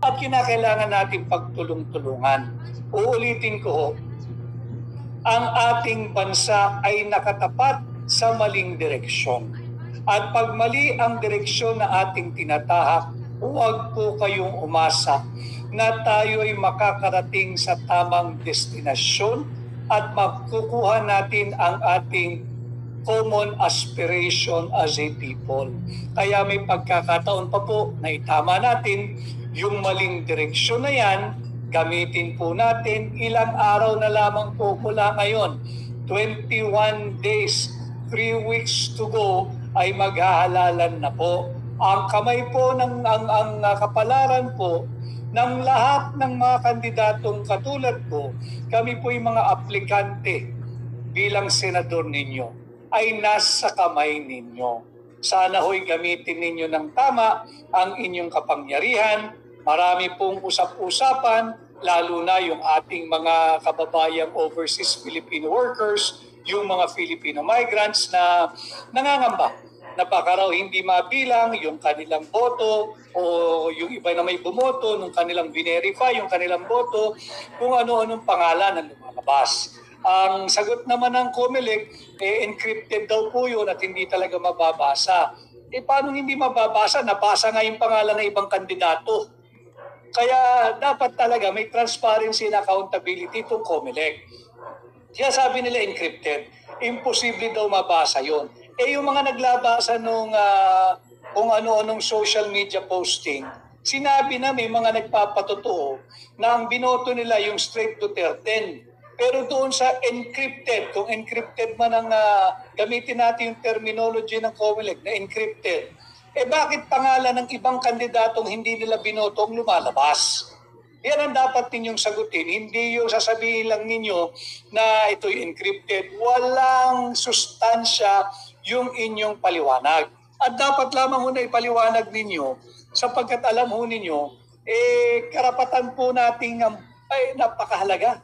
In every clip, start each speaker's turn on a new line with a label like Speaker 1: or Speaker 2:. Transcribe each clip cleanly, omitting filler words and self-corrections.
Speaker 1: at kinakailangan natin pagtulong-tulungan. Uulitin ko, ang ating bansa ay nakatapat sa maling direksyon. At pag mali ang direksyon na ating tinatahak, huwag po kayong umasa na tayo'y makakarating sa tamang destinasyon at makukuha natin ang ating common aspiration as a people. Kaya may pagkakataon pa po na itama natin yung maling direksyon na yan. Gamitin po natin, ilang araw na lamang po mula ngayon, 21 days, 3 weeks to go, ay maghahalalan na po. Ang kamay po ng ang kapalaran po ng lahat ng mga kandidatong katulad po, kami po yung mga aplikante bilang senador ninyo, ay nasa kamay ninyo. Sana ho'y gamitin ninyo ng tama ang inyong kapangyarihan. Marami pong usap-usapan, lalo na yung ating mga kababayang overseas Filipino workers, yung mga Filipino migrants na nangangamba na baka raw hindi mabilang yung kanilang boto o yung iba na may bumoto nung kanilang verify yung kanilang boto, kung ano-anong pangalan ang lumalabas. Ang sagot naman ng COMELEC, encrypted daw po yun at hindi talaga mababasa. Paano hindi mababasa? Nabasa nga yung pangalan ng ibang kandidato. Kaya dapat talaga may transparency and accountability itong COMELEC. Kaya sabi nila encrypted, imposible daw mabasa yon. Yung mga naglabasa nung kung ano-anong social media posting, sinabi na may mga nagpapatotoo na ang binoto nila yung straight to 10. Pero doon sa encrypted, kung encrypted man ang gamitin natin yung terminology ng COMELEC na encrypted, bakit pangalan ng ibang kandidatong hindi nila binoto ang lumalabas? Yan ang dapat ninyong sagutin. Hindi yung sasabihin lang ninyo na ito'y encrypted. Walang sustansya yung inyong paliwanag. At dapat lamang ho na ipaliwanag ninyo sapagkat alam ho ninyo, karapatan po nating ay napakahalaga.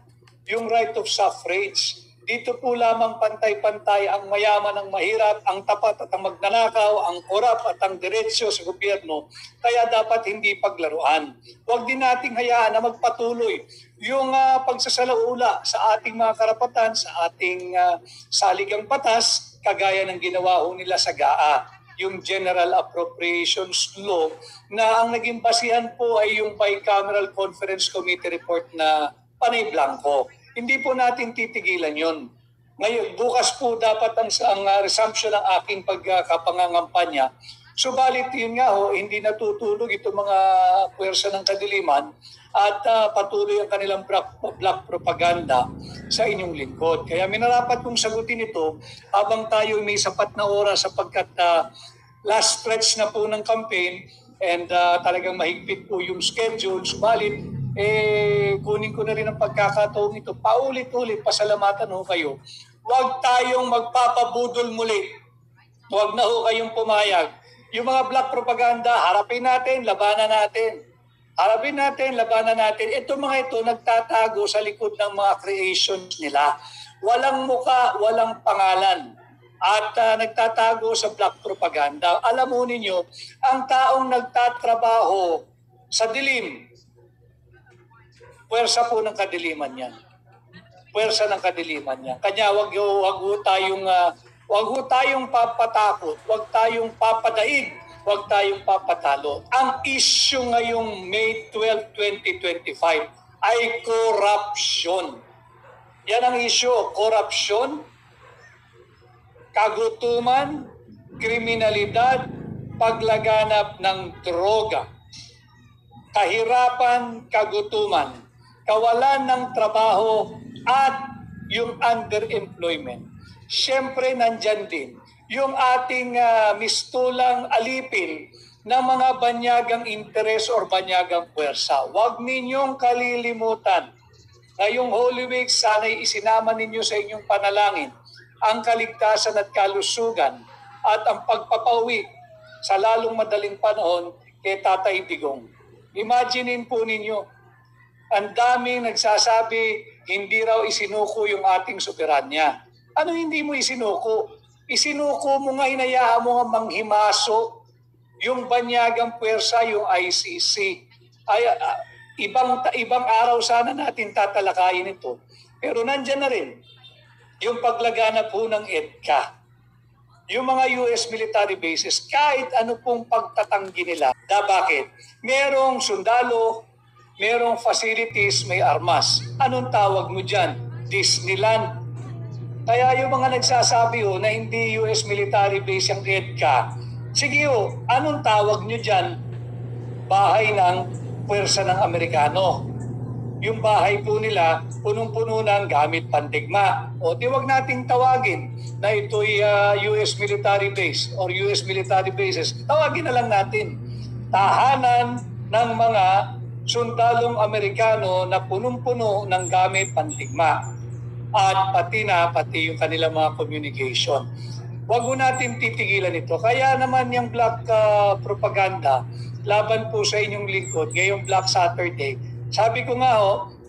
Speaker 1: Yung right of suffrage. Dito po lamang pantay-pantay ang mayaman, ang mahirap, ang tapat at ang magnanakaw, ang korap at ang diretsyo sa gobyerno. Kaya dapat hindi paglaruan. Huwag din nating hayaan na magpatuloy yung pagsasalaula sa ating mga karapatan, sa ating saligang batas, kagaya ng ginawa ho nila sa GAA, yung General Appropriations Law, na ang naging basihan po ay yung Bicameral Conference Committee report na panay blanco. Hindi po natin titigilan yon. Ngayon, bukas po dapat ang resumption ng aking pagkapangangampanya. Subalit yun nga ho, hindi natutulog itong mga puwersa ng kadiliman at patuloy ang kanilang black propaganda sa inyong lingkod. Kaya minarapat kong sagutin ito habang tayo may sapat na oras sapagkat last stretch na po ng campaign and talagang mahigpit po yung schedule. Subalit, kunin ko na rin ang pagkakataong ito. Paulit-ulit, pasalamatan ho kayo. Huwag tayong magpapabudol muli. Huwag na ho kayong pumayag. Yung mga black propaganda, harapin natin, labanan natin. Harapin natin, labanan natin. Ito mga ito, nagtatago sa likod ng mga creations nila. Walang muka, walang pangalan. At nagtatago sa black propaganda. Alam mo ninyo, ang taong nagtatrabaho sa dilim, puwersa po ng kadiliman yan. Puwersa ng kadiliman yan. Kanya wag ho tayong papatakot, wag tayong papadaig, wag tayong papatalo. Ang issue ngayong May 12, 2025 ay corruption. Yan ang issue, corruption, kagutuman, kriminalidad, paglaganap ng droga, kahirapan, kagutuman, kawalan ng trabaho at yung underemployment. Siyempre nandyan din yung ating mistulang alipin ng mga banyagang interes or banyagang puwersa. Huwag ninyong kalilimutan. Ngayong Holy Week, sana'y isinama ninyo sa inyong panalangin ang kaligtasan at kalusugan at ang pagpapauwi sa lalong madaling panahon kay Tatay Digong. Imaginein po ninyo, ang daming nagsasabi, hindi raw isinuko yung ating soberanya. Ano hindi mo isinuko? Isinuko mo nga, hinayaan mo nga manghimaso yung banyagang puwersa, yung ICC. Ay, ibang araw sana natin tatalakayin ito. Pero nandyan na rin yung paglagana po ng EDCA. Yung mga US military bases, kahit ano pong pagtatanggi nila. Bakit? Merong sundalo, merong facilities, may armas. Anong tawag mo dyan? Disneyland. Kaya yung mga nagsasabi na hindi US military base ang EDCA, sige anong tawag nyo dyan? Bahay ng puwersa ng Amerikano. Yung bahay po nila, punong-puno ng gamit pandigma. O di wag nating tawagin na ito'y US military base or US military bases. Tawagin na lang natin. Tahanan ng mga sundalong Amerikano na punong-puno ng gamit pandigma. At pati yung kanilang mga communication. Wag mo natin titigilan ito. Kaya naman yung black propaganda, laban po sa inyong lingkod, ngayong Black Saturday, sabi ko nga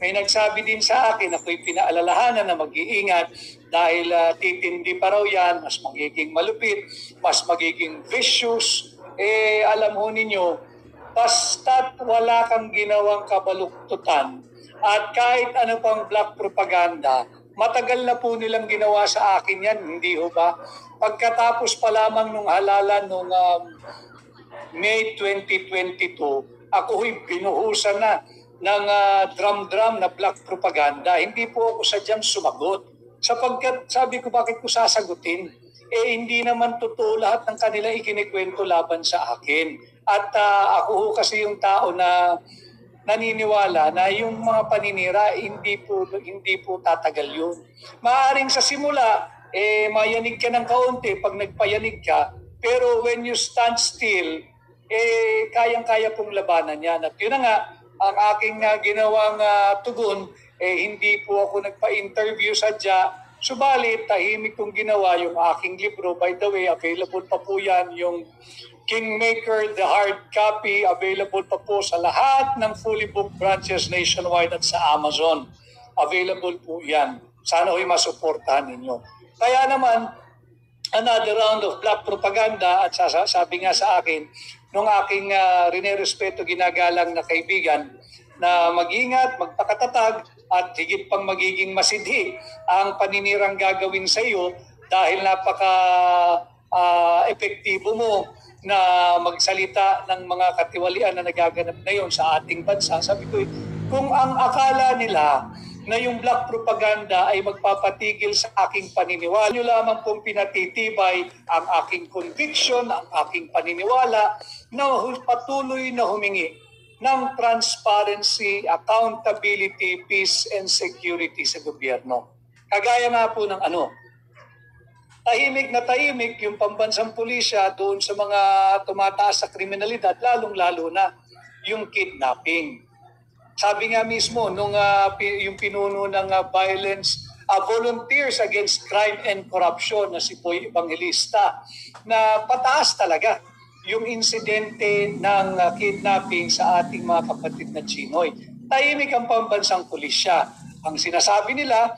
Speaker 1: may nagsabi din sa akin, ako'y pinaalalahanan na mag-iingat dahil titindi pa raw yan, mas magiging malupit, mas magiging vicious. Alam ho ninyo, basta't wala kang ginawang kabaluktutan at kahit ano pang black propaganda, matagal na po nilang ginawa sa akin yan, hindi ho ba? Pagkatapos pa lamang nung halalan nung May 2022, ako ho'y binuhusan na ng drum-drum na black propaganda. Hindi po ako sadyang sumagot. Sapagkat sabi ko, bakit ko sasagutin? Hindi naman totoo lahat ng kanila ikinikwento laban sa akin. At ako ho kasi yung tao na naniniwala na yung mga paninira, hindi po tatagal yun. Maaring sa simula, mayanig ka ng kaunti pag nagpayanig ka, pero when you stand still, kayang-kaya pong labanan yan. At yun na nga, ang aking ginawang tugon, hindi po ako nagpa-interview sadya. Subalit, tahimik kong ginawa yung aking libro. By the way, available pa po yan, yung Kingmaker, the hard copy, available pa po sa lahat ng fully booked branches nationwide at sa Amazon. Available po yan. Sana ho'y masuportahan ninyo. Kaya naman, another round of black propaganda at sabi nga sa akin, nung aking rinerespeto ginagalang na kaibigan, na mag-ingat, magpakatatag, at higit pang magiging masidhi ang paninirang gagawin sa iyo dahil napaka-epektibo mo na magsalita ng mga katiwalian na nagaganap ngayon sa ating bansa. Sabi ko, kung ang akala nila na yung black propaganda ay magpapatigil sa aking paniniwala, nyo lamang pong pinatitibay ang aking conviction, ang aking paniniwala na patuloy na humingi ng transparency, accountability, peace, and security sa gobyerno. Kagaya nga po ng tahimik na tahimik yung pambansang pulisya doon sa mga tumataas sa kriminalidad, lalong-lalo na yung kidnapping. Sabi nga mismo nung yung pinuno ng Volunteers Against Crime and Corruption na si Poy Evangelista, na pataas talaga yung insidente ng kidnapping sa ating mga kapatid na Chinoy. Tahimik ang pambansang pulisya. Ang sinasabi nila,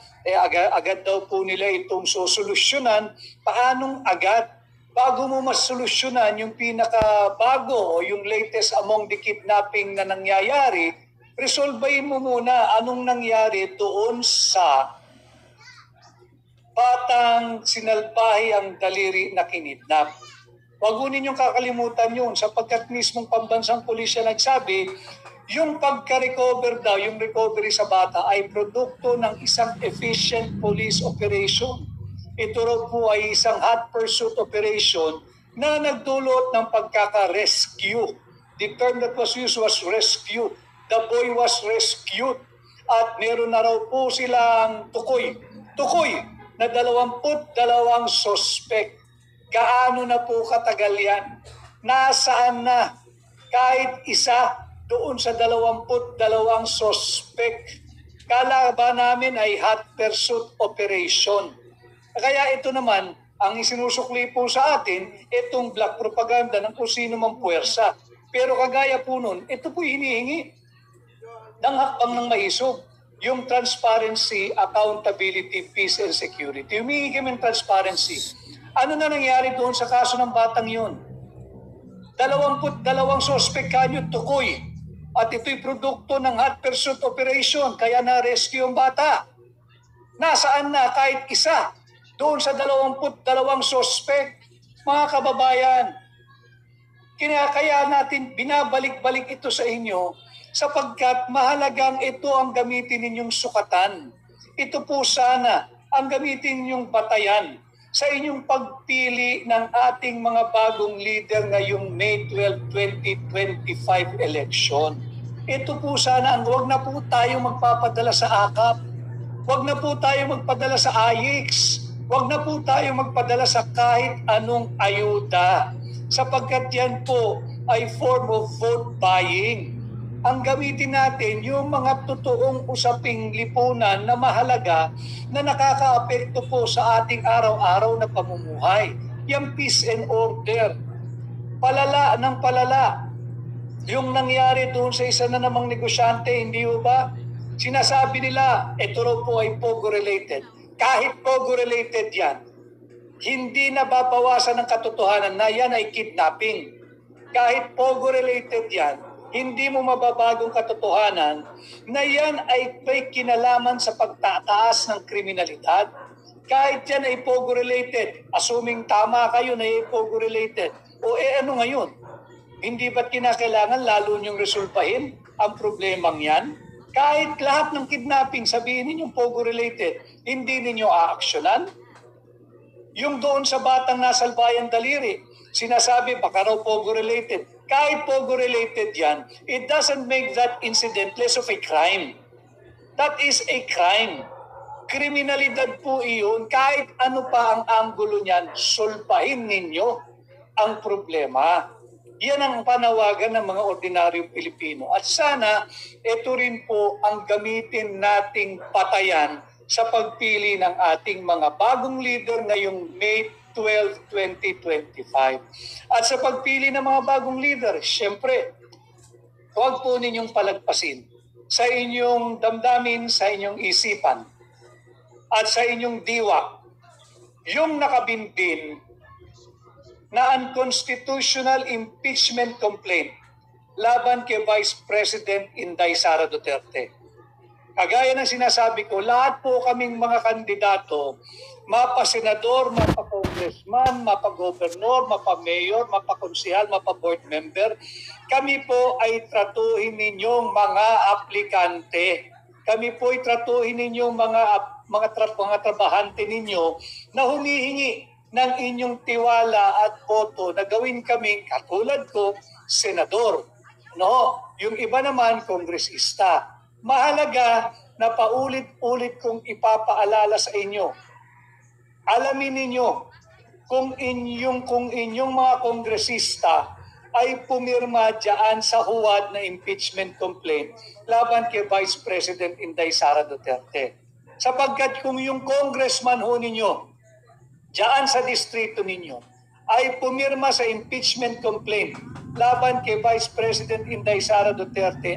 Speaker 1: agad daw po nila itong sosolusyonan. Paanong agad? Bago mo masolusyonan yung pinakabago o yung latest among the kidnapping na nangyayari, resolbahin mo muna anong nangyari doon sa batang sinalbahi ang daliri na kinidnap. Huwag ninyong kakalimutan yun sapagkat mismong pambansang pulisya nagsabi, yung pagka-recover daw, yung recovery sa bata ay produkto ng isang efficient police operation. Ito raw po ay isang hot pursuit operation na nagdulot ng pagkaka-rescue. The term that was used was rescue. The boy was rescued at meron na raw po silang tukoy na 22 suspect. Gaano na po katagal yan? Nasaan na kahit isa doon sa 22 suspect? Kalaban namin ay hot pursuit operation. Kaya ito naman, ang isinusukli po sa atin, itong black propaganda ng kung sino mang puwersa. Pero kagaya po nun, ito po hinihingi ng hakbang ng maisog. Yung transparency, accountability, peace, and security. Humingi kami ng transparency. Ano na nangyari doon sa kaso ng batang yun? 22 suspect kanyo tukoy. at ito'y produkto ng hot pursuit operation kaya na-rescue ang bata. Nasaan na kahit isa doon sa 22 suspect, mga kababayan? Kaya natin binabalik-balik ito sa inyo sapagkat mahalagang ito ang gamitin ninyong sukatan. Ito po sana ang gamitin ninyong batayan sa inyong pagpili ng ating mga bagong leader ngayong May 12, 2025 election. Ito po sana ang huwag na po tayo magpapadala sa AKAP. Huwag na po tayo magpadala sa AYIX. Huwag na po tayo magpadala sa kahit anong ayuda sapagkat yan po ay form of vote buying. Ang gamitin natin yung mga totoong usaping lipunan na mahalaga na nakakaapekto po sa ating araw-araw na pamumuhay. Yung peace and order. Palala ng palala. Yung nangyari doon sa isa na namang negosyante, hindi ba? Sinasabi nila, ito raw po ay Pogo-related. Kahit Pogo-related yan, hindi nababawasan ng katotohanan na yan ay kidnapping. Kahit Pogo-related yan, hindi mo mababagong katotohanan na yan ay may kinalaman sa pagtataas ng kriminalidad. Kahit yan ay Pogo-related, assuming tama kayo na ay Pogo-related, o ano ngayon? Hindi ba't kinakailangan lalo niyong resolbahin ang problemang yan? Kahit lahat ng kidnapping, sabihin ninyong Pogo-related, hindi ninyo aaksyonan? Yung doon sa batang nasa Albayang Daliri, sinasabi baka raw Pogo-related. Kahit Pogo-related yan, it doesn't make that incident less of a crime. That is a crime. Kriminalidad po iyon, kahit ano pa ang anggulo niyan, sulpahin ninyo ang problema. Yan ang panawagan ng mga ordinaryong Pilipino. At sana, ito rin po ang gamitin nating patayan sa pagpili ng ating mga bagong leader ngayong May 12, 2025. At sa pagpili ng mga bagong leader, siyempre, huwag po ninyong palagpasin sa inyong damdamin, sa inyong isipan, at sa inyong diwa, yung nakabinbin na unconstitutional impeachment complaint laban kay Vice President Inday Sara Duterte. Kagaya ng sinasabi ko, lahat po kaming mga kandidato, mapa-senador, mapa-congressman, mapa-gobernor, mapa-mayor, mapa-konsihal, mapa-board member, kami po ay tratuhin ninyong mga aplikante. Kami po ay tratuhin ninyong mga trabahante ninyo na humihingi ng inyong tiwala at boto na gawin kaming katulad ko, senador. No, yung iba naman kongresista. Mahalaga na paulit-ulit kong ipapaalala sa inyo. Alamin ninyo kung inyong mga kongresista ay pumirma diyan sa huwad na impeachment complaint laban kay Vice President Inday Sara Duterte. Sapagkat kung yung congressman ho ninyo diyan sa distrito ninyo ay pumirma sa impeachment complaint laban kay Vice President Inday Sara Duterte,